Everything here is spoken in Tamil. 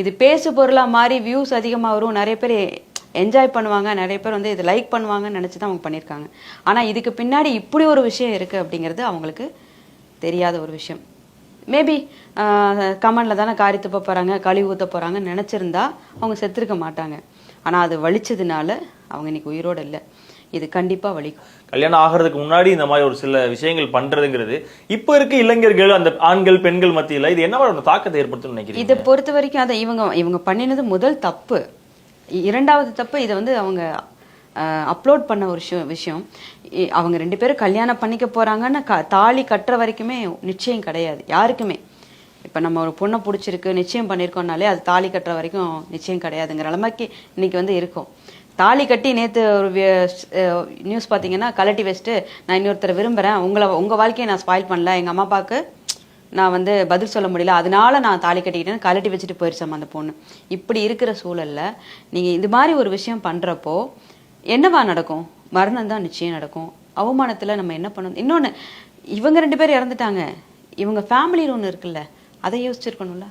இது பேசு பொருளா மாறி வியூஸ் அதிகமாக வரும், நிறைய பேர் என்ஜாய் பண்ணுவாங்க, நிறைய பேர் வந்து இது லைக் பண்ணுவாங்கன்னு நினச்சி தான் அவங்க பண்ணியிருக்காங்க. ஆனால் இதுக்கு பின்னாடி இப்படி ஒரு விஷயம் இருக்குது அப்படிங்கிறது அவங்களுக்கு தெரியாத ஒரு விஷயம். மேபி கமெண்டில் தானே காரி துப்ப போகிறாங்க, கழிவு ஊற்ற போகிறாங்கன்னு நினச்சிருந்தா அவங்க செத்துருக்க மாட்டாங்க. ஆனால் அது வலிச்சதுனால அவங்க இன்னைக்கு உயிரோடு இல்லை. இது கண்டிப்பாக வலிக்கும். கல்யாணம் ஆகிறதுக்கு முன்னாடி இந்த மாதிரி ஒரு சில விஷயங்கள் பண்றதுங்கிறது இப்போ இருக்க இளைஞர்கள், அந்த ஆண்கள் பெண்கள் மத்தியில் இது என்ன ஒரு தாக்கத்தை ஏற்படுத்தும் நினைக்கிறீங்க? இதை பொறுத்த வரைக்கும் அதை இவங்க பண்ணினது முதல் தப்பு. இரண்டாவது தப்பு, இதை வந்து அவங்க அப்லோட் பண்ண ஒரு விஷயம். அவங்க 2 பேரும் கல்யாணம் பண்ணிக்க போறாங்கன்னு தாலி கட்டுற வரைக்குமே நிச்சயம் கிடையாது யாருக்குமே. இப்போ நம்ம ஒரு பொண்ணை பிடிச்சிருக்கு, நிச்சயம் பண்ணியிருக்கோம்னாலே அது தாலி கட்டுற வரைக்கும் நிச்சயம் கிடையாதுங்கிற நிலைமைக்கு இன்னைக்கு வந்து இருக்கும். தாலி கட்டி நேற்று ஒரு நியூஸ் பார்த்தீங்கன்னா, கலட்டி வச்சுட்டு நான் இன்னொருத்தரை விரும்புகிறேன், உங்கள் வாழ்க்கையை நான் ஸ்பாயில் பண்ணல, எங்கள் அம்மா அப்பாவுக்கு நான் வந்து பதில் சொல்ல முடியல, அதனால நான் தாலி கட்டிக்கிட்டேன்னு கலட்டி வச்சுட்டு போயிடுச்சம்மா அந்த பொண்ணு. இப்படி இருக்கிற சூழலில் நீங்கள் இது மாதிரி ஒரு விஷயம் பண்ணுறப்போ என்னவா நடக்கும்? மரணம் தான் நிச்சயம் நடக்கும். அவமானத்தில் நம்ம என்ன பண்ணணும்? இன்னொன்று, இவங்க 2 பேரும் இறந்துட்டாங்க, இவங்க ஃபேமிலின்னு ஒன்று இருக்குல்ல, அதை யோசிச்சிருக்கணும்ல.